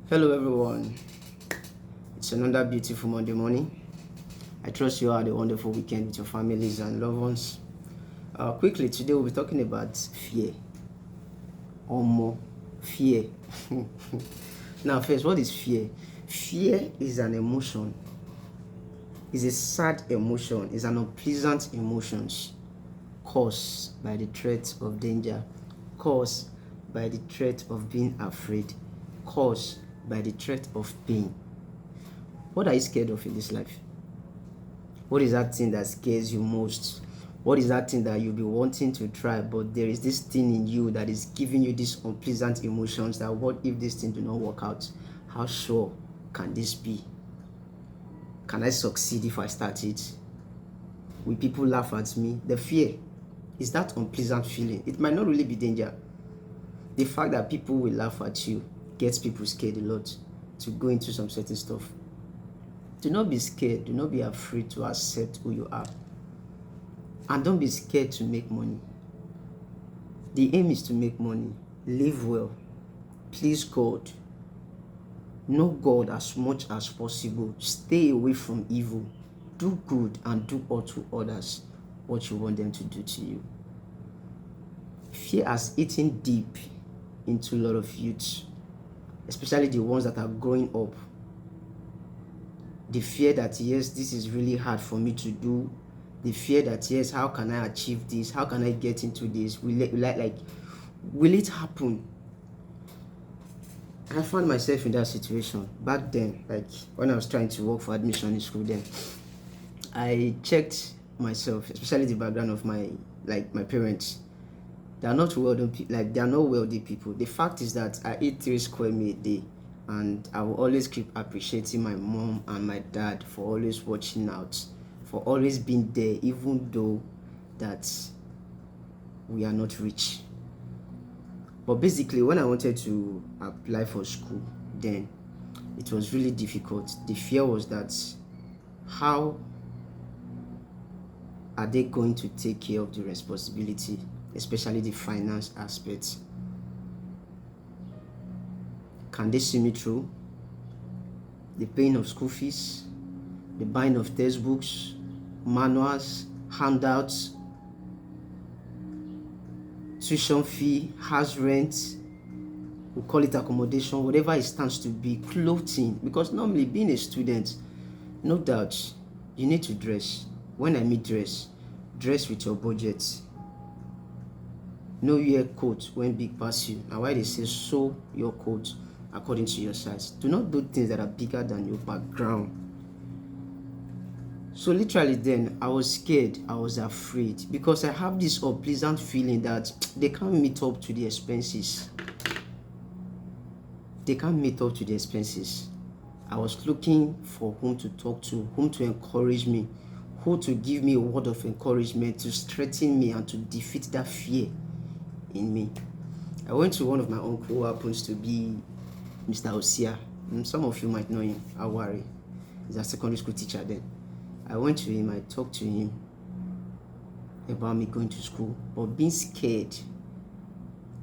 Hello everyone, it's another beautiful Monday morning. I trust you had a wonderful weekend with your families and loved ones. Quickly, today we'll be talking about fear or more fear. Now first, what is fear? Fear is an emotion, is a sad emotion, is an unpleasant emotion caused by the threat of danger, caused by the threat of being afraid, caused by the threat of pain. What are you scared of in this life? What is that thing that scares you most? What is that thing that you'll be wanting to try, but there is this thing in you that is giving you these unpleasant emotions that what if this thing do not work out? How sure can this be? Can I succeed if I start it? Will people laugh at me? The fear is that unpleasant feeling. It might not really be danger. The fact that people will laugh at you gets people scared a lot to go into some certain stuff. Do not be scared. Do not be afraid to accept who you are. And don't be scared to make money. The aim is to make money. Live well. Please God. Know God as much as possible. Stay away from evil. Do good and do unto others what you want them to do to you. Fear has eaten deep into a lot of youths, especially the ones that are growing up. The fear that, yes, this is really hard for me to do. The fear that, yes, how can I achieve this? How can I get into this? Will it happen? I found myself in that situation back then, like when I was trying to work for admission in school. Then I checked myself, especially the background of my parents. They are not wealthy people. The fact is that I eat 3 square meal a day, and I will always keep appreciating my mom and my dad for always watching out, for always being there, even though that we are not rich. But basically, when I wanted to apply for school, then it was really difficult. The fear was that how are they going to take care of the responsibility, especially the finance aspect? Can they see me through? The paying of school fees, the buying of textbooks, manuals, handouts, tuition fee, house rent, we call it accommodation, whatever it stands to be, clothing. Because normally being a student, no doubt, you need to dress. When I mean dress with your budget. No wear coat when big pass you. And why they say sew your coat according to your size. Do not do things that are bigger than your background. So literally then, I was scared, I was afraid, because I have this unpleasant feeling that they can't meet up to the expenses. They can't meet up to the expenses. I was looking for whom to talk to, whom to encourage me, who to give me a word of encouragement to strengthen me and to defeat that fear in me. I went to one of my uncle who happens to be Mr. Osia. Some of you might know him, Awari. He's a secondary school teacher then. I went to him, I talked to him about me going to school, but being scared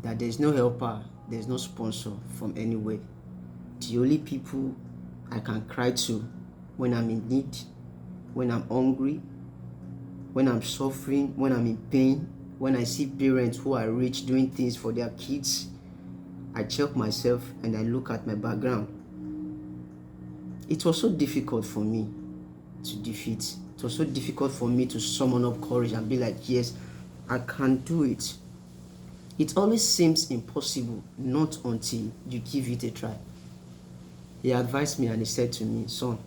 that there's no helper, there's no sponsor from anywhere. The only people I can cry to when I'm in need, when I'm hungry, when I'm suffering, when I'm in pain, when I see parents who are rich doing things for their kids, I check myself and I look at my background. It was so difficult for me to defeat. It was so difficult for me to summon up courage and be like, yes, I can do it. It always seems impossible, not until you give it a try. He advised me and he said to me, son,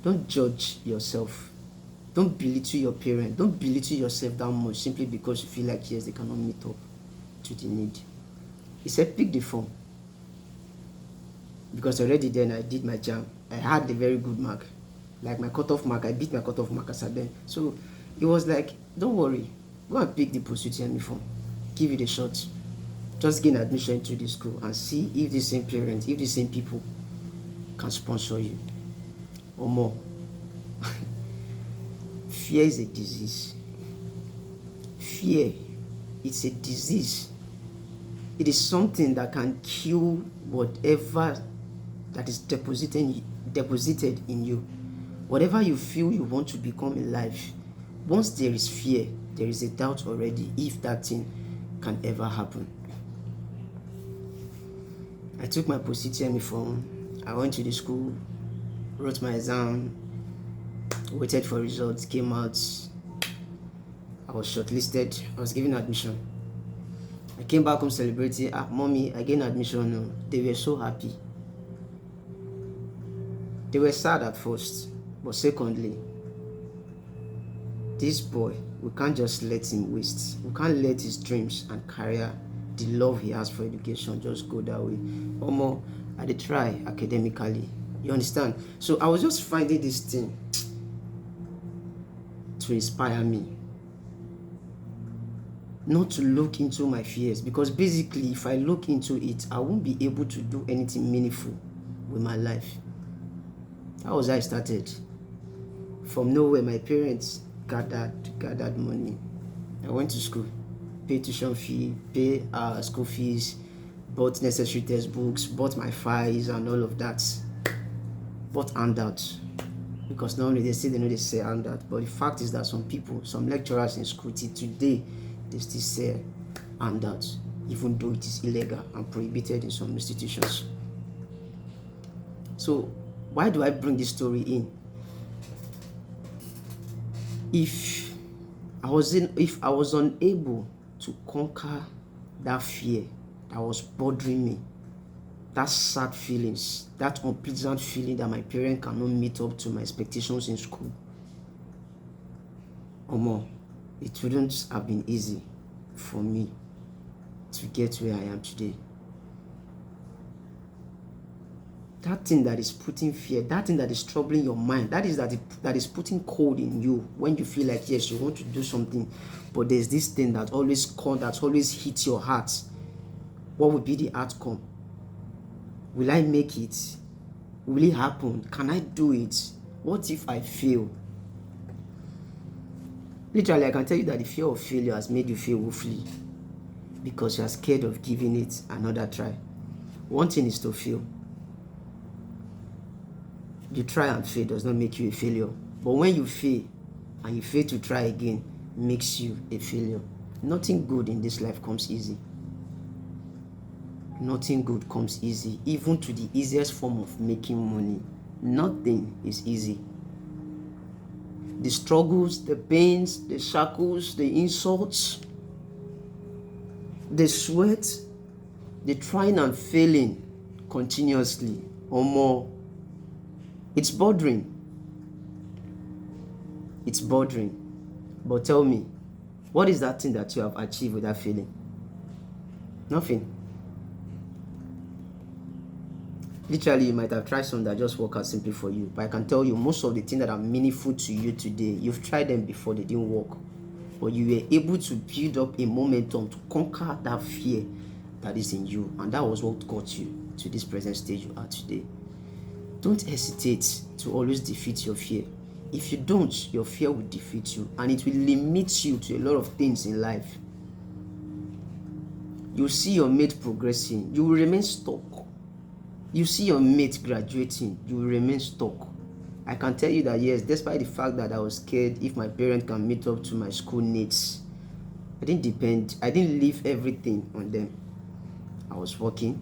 don't judge yourself. Don't belittle your parents. Don't belittle yourself that much simply because you feel like, yes, they cannot meet up to the need. He said, pick the form. Because already then I did my JAMB. I had a very good mark. Like my cutoff mark, I beat my cutoff mark as I then. So it was like, don't worry. Go and pick the post-UTME form. Give it a shot. Just gain admission to the school and see if the same parents, if the same people can sponsor you or more. Fear is a disease. Fear, it's a disease. It is something that can kill whatever that is deposited in you. Whatever you feel you want to become in life, once there is fear, there is a doubt already if that thing can ever happen. I took my post-UTME form. I went to the school, wrote my exam, waited for results, came out. I was shortlisted. I was given admission. I came back home celebrating. Mommy, I gained admission. No. They were so happy. They were sad at first, but secondly, this boy, we can't just let him waste. We can't let his dreams and career, the love he has for education, just go that way. Omo, I did try academically. You understand? So I was just finding this thing to inspire me. Not to look into my fears, because basically if I look into it, I won't be able to do anything meaningful with my life. That was how I started. From nowhere, my parents gathered money. I went to school, paid tuition fee, pay school fees, bought necessary textbooks, bought my files and all of that. Bought handouts, because normally they say they say handout, but the fact is that some people, some lecturers in school till today, they still say handouts, even though it is illegal and prohibited in some institutions. So why do I bring this story in? If I was unable to conquer that fear that was bothering me, that sad feelings, that unpleasant feeling that my parents cannot meet up to my expectations in school, or more, it wouldn't have been easy for me to get where I am today. That thing that is putting fear, that thing that is troubling your mind, that is putting cold in you when you feel like, yes, you want to do something, but there's this thing that always hits your heart. What will be the outcome? Will I make it? Will it happen? Can I do it? What if I fail? Literally, I can tell you that the fear of failure has made you feel woefully, because you are scared of giving it another try. One thing is to fail. You try and fail does not make you a failure. But when you fail and you fail to try again, makes you a failure. Nothing good in this life comes easy. Nothing good comes easy, even to the easiest form of making money. Nothing is easy. The struggles, the pains, the shackles, the insults, the sweat, the trying and failing continuously or more. It's bothering. It's bothering. But tell me, what is that thing that you have achieved with that feeling? Nothing. Literally, you might have tried some that just work out simply for you. But I can tell you, most of the things that are meaningful to you today, you've tried them before, they didn't work. But you were able to build up a momentum to conquer that fear that is in you. And that was what got you to this present stage you are today. Don't hesitate to always defeat your fear. If you don't, your fear will defeat you, and it will limit you to a lot of things in life. You see your mate progressing, you will remain stuck. You see your mate graduating, you will remain stuck. I can tell you that yes, despite the fact that I was scared if my parents can meet up to my school needs, I didn't leave everything on them. I was working,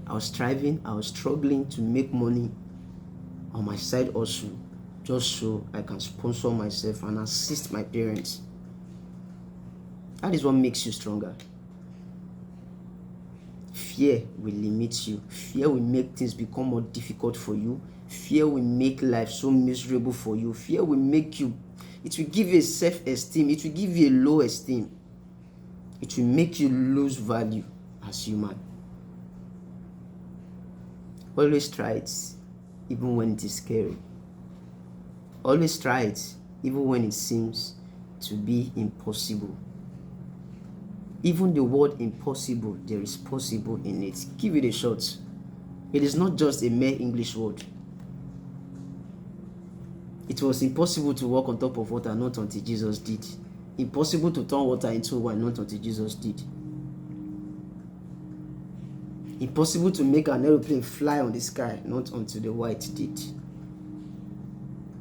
I was striving, I was struggling to make money on my side also, just so I can sponsor myself and assist my parents. That is what makes you stronger. Fear will limit you. Fear will make things become more difficult for you. Fear will make life so miserable for you. Fear will make you, it will give you a self-esteem. It will give you a low esteem. It will make you lose value as human. Always try it, even when it is scary. Always try it, even when it seems to be impossible. Even the word impossible, there is possible in it. Give it a shot. It is not just a mere English word. It was impossible to walk on top of water, not until Jesus did. Impossible to turn water into wine, not until Jesus did. Impossible to make an aeroplane fly on the sky, not until the white did.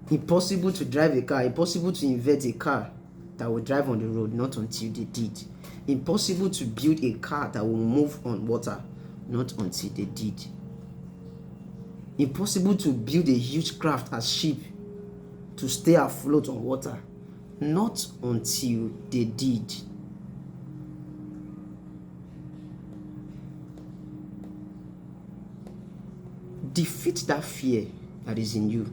Impossible to drive a car, impossible to invent a car that will drive on the road, not until they did. Impossible to build a car that will move on water, not until they did. Impossible to build a huge craft as ship to stay afloat on water, not until they did. Defeat that fear that is in you.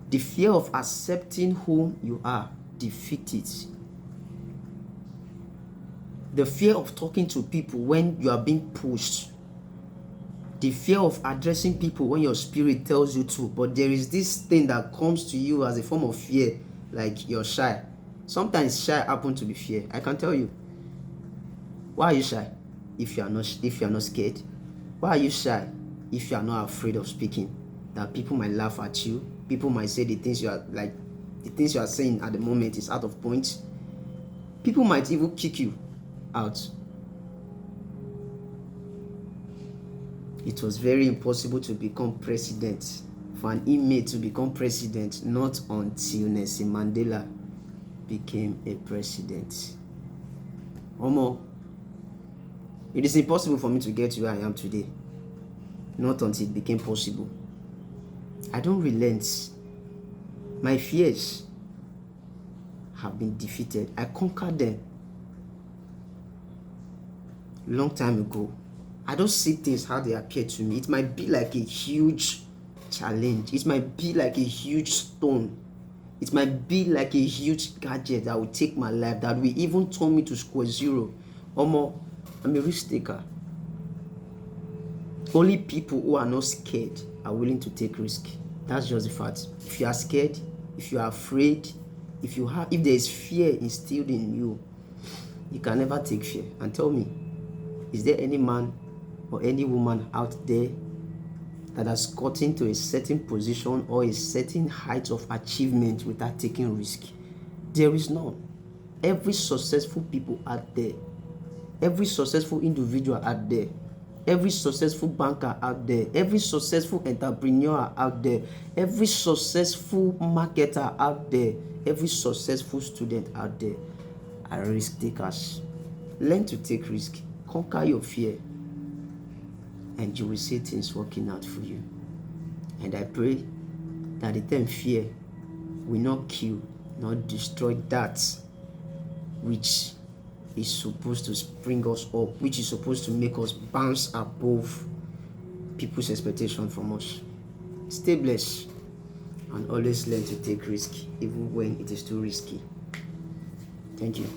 The fear of accepting who you are, defeat it. The fear of talking to people when you are being pushed. The fear of addressing people when your spirit tells you to, but there is this thing that comes to you as a form of fear, like you're shy. Sometimes shy happens to be fear. I can tell you. Why are you shy? If you are not scared. Why are you shy? If you are not afraid of speaking, that people might laugh at you, people might say the things you are saying at the moment is out of point. People might even kick you out. It was very impossible to become president, for an inmate to become president, not until Nelson Mandela became a president. Omo, it is impossible for me to get to where I am today, not until it became possible. I don't relent. My fears have been defeated. I conquered them long time ago. I don't see things how they appear to me. It might be like a huge challenge. It might be like a huge stone. It might be like a huge gadget that will take my life, that will even turn me to square zero. Omo, I'm a risk taker. Only people who are not scared are willing to take risk. That's just the fact. If you are scared, if you are afraid, if there is fear instilled in you, you can never take fear. And tell me, is there any man or any woman out there that has gotten to a certain position or a certain height of achievement without taking risk? There is none. Every successful people out there, every successful individual out there, every successful banker out there, every successful entrepreneur out there, every successful marketer out there, every successful student out there are risk takers. Learn to take risk. Conquer your fear, and you will see things working out for you. And I pray that the term fear will not kill, not destroy that which is supposed to spring us up, which is supposed to make us bounce above people's expectation from us. Stay blessed and always learn to take risk, even when it is too risky. Thank you.